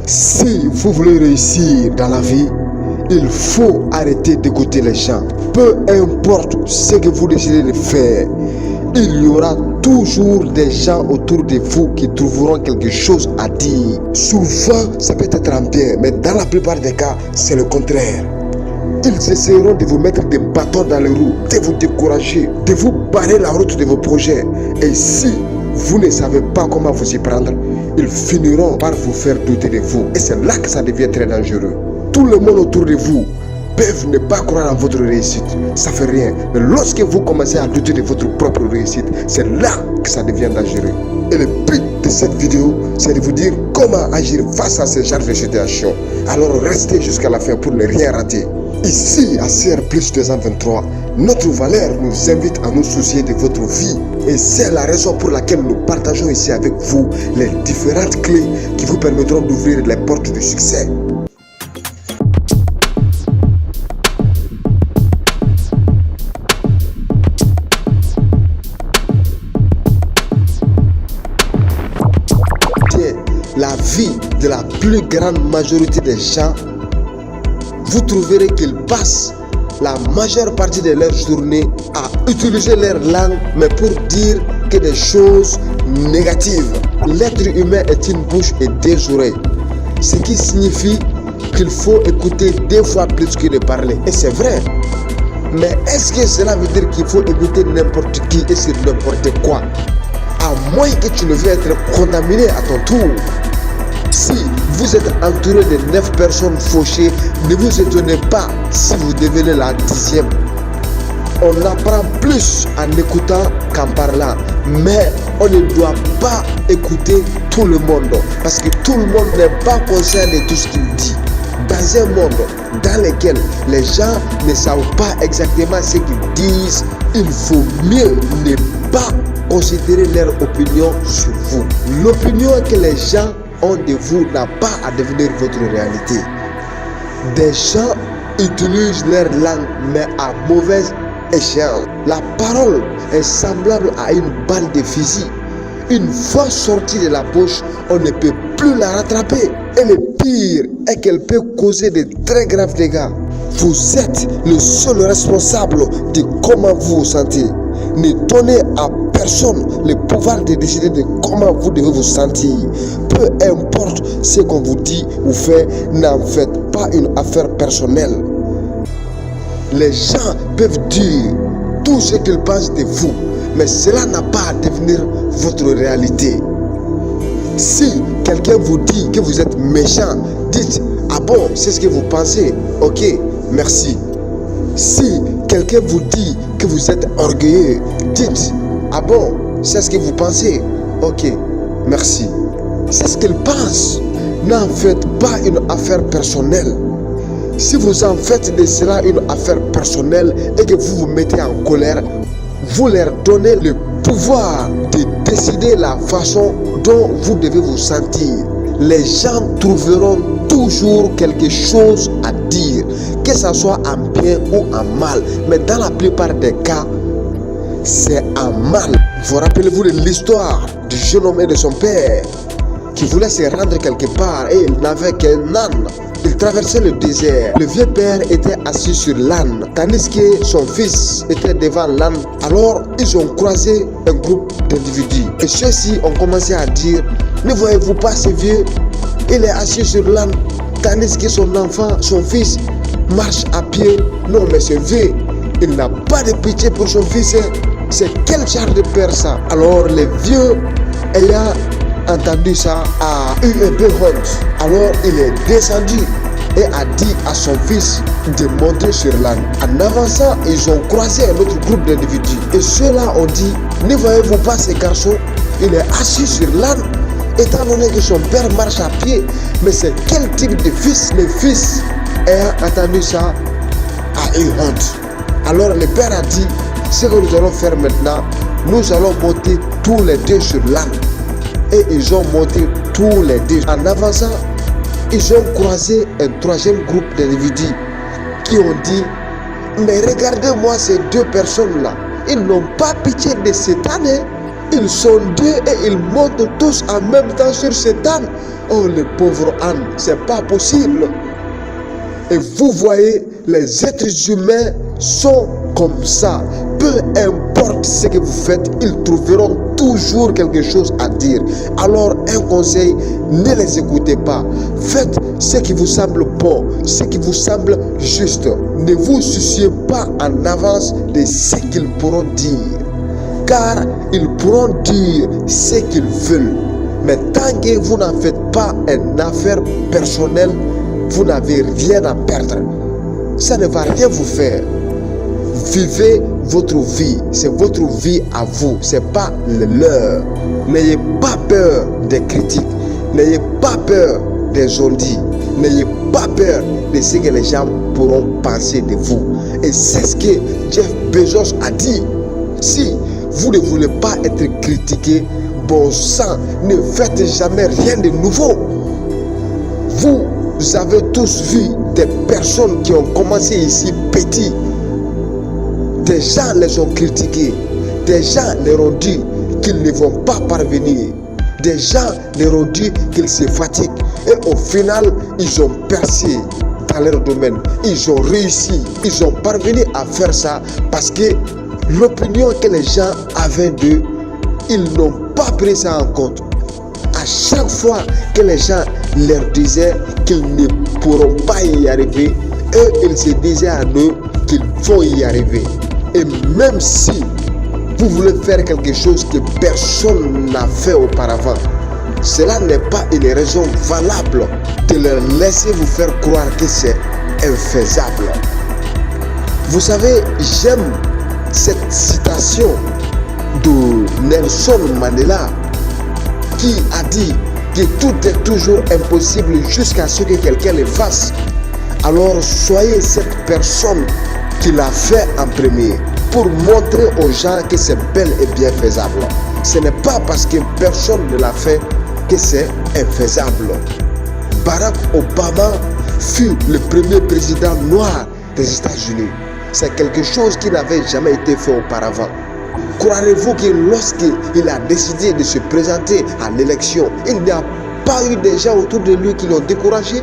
Si vous voulez réussir dans la vie, il faut arrêter d'écouter les gens. Peu importe ce que vous décidez de faire, il y aura toujours des gens autour de vous qui trouveront quelque chose à dire. Souvent, ça peut être en bien, mais dans la plupart des cas, c'est le contraire. Ils essaieront de vous mettre des bâtons dans les roues, de vous décourager, de vous barrer la route de vos projets. Et si vous ne savez pas comment vous y prendre, ils finiront par vous faire douter de vous. Et c'est là que ça devient très dangereux. Tout le monde autour de vous peuvent ne pas croire en votre réussite. Ça fait rien. Mais lorsque vous commencez à douter de votre propre réussite, c'est là que ça devient dangereux. Et le but de cette vidéo, c'est de vous dire comment agir face à ce genre de situation. Alors restez jusqu'à la fin pour ne rien rater. Ici, à CR+ 223, notre valeur nous invite à nous soucier de votre vie. Et c'est la raison pour laquelle nous partageons ici avec vous les différentes clés qui vous permettront d'ouvrir les portes du succès. La vie de la plus grande majorité des gens, vous trouverez qu'ils passent la majeure partie de leur journée à utiliser leur langue, mais pour dire que des choses négatives. L'être humain est une bouche et des oreilles, ce qui signifie qu'il faut écouter 2 fois plus que de parler. Et c'est vrai. Mais est-ce que cela veut dire qu'il faut écouter n'importe qui et sur n'importe quoi? À moins que tu ne veuilles être contaminé à ton tour. Si vous êtes entouré de 9 personnes fauchées, ne vous étonnez pas si vous devenez la 10e. On apprend plus en écoutant qu'en parlant, mais on ne doit pas écouter tout le monde, parce que tout le monde n'est pas conscient de tout ce qu'il dit. Dans un monde dans lequel les gens ne savent pas exactement ce qu'ils disent, il faut mieux ne pas considérer leur opinion sur vous. L'opinion que les gens ont de vous n'a pas à devenir votre réalité. Des gens utilisent leur langue, mais à mauvaise échelle. La parole est semblable à une balle de fusil. Une fois sortie de la bouche, on ne peut plus la rattraper. Et le pire est qu'elle peut causer de très graves dégâts. Vous êtes le seul responsable de comment vous vous sentez. Ne donnez à personne le pouvoir de décider de comment vous devez vous sentir. Peu importe ce qu'on vous dit ou fait, n'en faites pas une affaire personnelle. Les gens peuvent dire tout ce qu'ils pensent de vous, mais cela n'a pas à devenir votre réalité. Si quelqu'un vous dit que vous êtes méchant, dites « Ah bon, c'est ce que vous pensez? Ok, merci. » Si quelqu'un vous dit que vous êtes orgueilleux, dites « Ah bon, c'est ce que vous pensez? Ok, merci. » C'est ce qu'ils pensent. N'en faites pas une affaire personnelle. Si vous en faites de cela une affaire personnelle et que vous vous mettez en colère, vous leur donnez le pouvoir de décider la façon dont vous devez vous sentir. Les gens trouveront toujours quelque chose à dire, que ce soit en bien ou en mal. Mais dans la plupart des cas, c'est en mal. Vous rappelez-vous de l'histoire du jeune homme et de son père qui voulait se rendre quelque part et il n'avait qu'un âne. Il traversait le désert. Le vieux père était assis sur l'âne, tandis que son fils était devant l'âne. Alors, ils ont croisé un groupe d'individus. Et ceux-ci ont commencé à dire, ne voyez-vous pas ce vieux? Il est assis sur l'âne, tandis que son enfant, son fils, marche à pied. Non, mais ce vieux, il n'a pas de pitié pour son fils. C'est quel genre de père ça? Alors, les vieux, ayant entendu ça, a eu un peu honte. Alors il est descendu et a dit à son fils de monter sur l'âne. En avançant, ils ont croisé un autre groupe d'individus. Et ceux-là ont dit, ne voyez-vous pas ce garçon? Il est assis sur l'âne, étant donné que son père marche à pied. Mais c'est quel type de fils? Le fils, ayant entendu ça, a eu honte. Alors le père a dit, ce que nous allons faire maintenant, nous allons monter tous les deux sur l'âne. Et ils ont monté tous les deux. En avançant, ils ont croisé un troisième groupe d'individus qui ont dit, mais regardez-moi ces 2 personnes-là. Ils n'ont pas pitié de cet âne. Ils sont 2 et ils montent tous en même temps sur cet âne. Oh, le pauvre âne, c'est pas possible. Et vous voyez, les êtres humains sont comme ça. Peu importe ce que vous faites, ils trouveront toujours quelque chose à dire. Alors, un conseil, ne les écoutez pas. Faites ce qui vous semble bon, ce qui vous semble juste. Ne vous souciez pas en avance de ce qu'ils pourront dire, car ils pourront dire ce qu'ils veulent. Mais tant que vous n'en faites pas une affaire personnelle, vous n'avez rien à perdre. Ça ne va rien vous faire. Vivez votre vie. C'est votre vie à vous. Ce n'est pas le leur. N'ayez pas peur des critiques. N'ayez pas peur des on-dit. N'ayez pas peur de ce que les gens pourront penser de vous. Et c'est ce que Jeff Bezos a dit. Si vous ne voulez pas être critiqué, bon sang, ne faites jamais rien de nouveau. Vous avez tous vu des personnes qui ont commencé ici petits. Des gens les ont critiqués. Des gens leur ont dit qu'ils ne vont pas parvenir. Des gens leur ont dit qu'ils se fatiguent. Et au final, ils ont percé dans leur domaine. Ils ont réussi. Ils ont parvenu à faire ça parce que l'opinion que les gens avaient d'eux, ils n'ont pas pris ça en compte. À chaque fois que les gens leur disaient qu'ils ne pourront pas y arriver, eux, ils se disaient à eux qu'ils vont y arriver. Et même si vous voulez faire quelque chose que personne n'a fait auparavant, cela n'est pas une raison valable de leur laisser vous faire croire que c'est infaisable. Vous savez, j'aime cette citation de Nelson Mandela qui a dit que tout est toujours impossible jusqu'à ce que quelqu'un le fasse. Alors soyez cette personne qui l'a fait en premier pour montrer aux gens que c'est bel et bien faisable. Ce n'est pas parce que personne ne l'a fait que c'est infaisable. Barack Obama fut le premier président noir des États-Unis. C'est quelque chose qui n'avait jamais été fait auparavant. Croirez-vous que lorsqu'il a décidé de se présenter à l'élection, il n'y a pas eu des gens autour de lui qui l'ont découragé?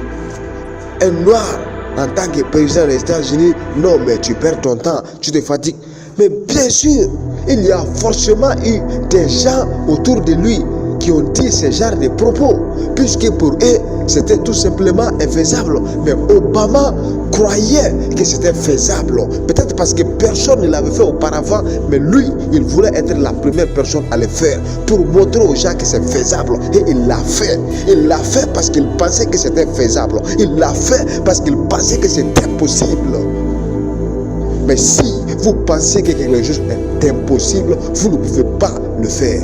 Un noir en tant que président des États-Unis, non mais tu perds ton temps, tu te fatigues. Mais bien sûr, il y a forcément eu des gens autour de lui qui ont dit ce genre de propos, puisque pour eux, c'était tout simplement infaisable. Mais Obama croyait que c'était faisable. Peut-être parce que personne ne l'avait fait auparavant, mais lui, il voulait être la première personne à le faire pour montrer aux gens que c'est faisable. Et il l'a fait. Il l'a fait parce qu'il pensait que c'était faisable. Il l'a fait parce qu'il pensait que c'était possible. Mais si vous pensez que quelque chose est impossible, vous ne pouvez pas le faire.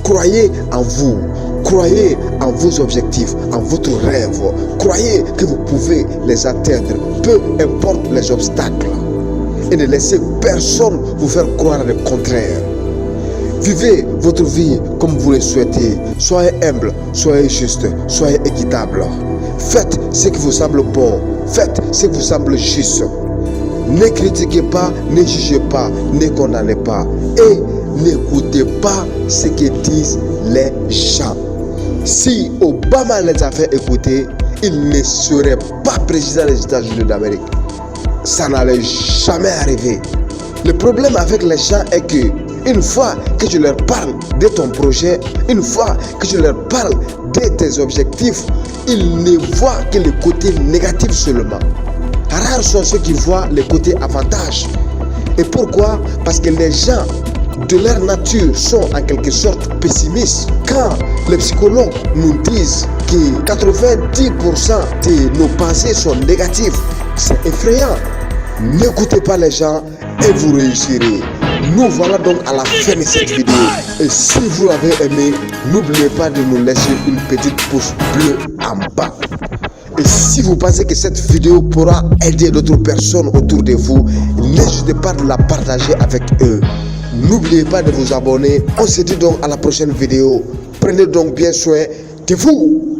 Croyez en vous, croyez en vos objectifs, en votre rêve. Croyez que vous pouvez les atteindre, peu importe les obstacles. Et ne laissez personne vous faire croire le contraire. Vivez votre vie comme vous le souhaitez. Soyez humble, soyez juste, soyez équitable. Faites ce qui vous semble bon, faites ce qui vous semble juste. Ne critiquez pas, ne jugez pas, ne condamnez pas. Et n'écoutez pas ce que disent les gens. Si Obama les a fait écouter, il ne serait pas président des États-Unis d'Amérique. Ça n'allait jamais arriver. Le problème avec les gens est que une fois que tu leur parles de ton projet, une fois que tu leur parles de tes objectifs, ils ne voient que le côté négatif seulement. Rares sont ceux qui voient le côté avantage. Et pourquoi? Parce que les gens de leur nature sont en quelque sorte pessimistes. Quand les psychologues nous disent que 90% de nos pensées sont négatives, c'est effrayant. N'écoutez pas les gens et vous réussirez. Nous voilà donc à la fin de cette vidéo. Et si vous l'avez aimé, n'oubliez pas de nous laisser une petite pouce bleue en bas. Et si vous pensez que cette vidéo pourra aider d'autres personnes autour de vous, n'hésitez pas de la partager avec eux. N'oubliez pas de vous abonner. On se dit donc à la prochaine vidéo. Prenez donc bien soin de vous.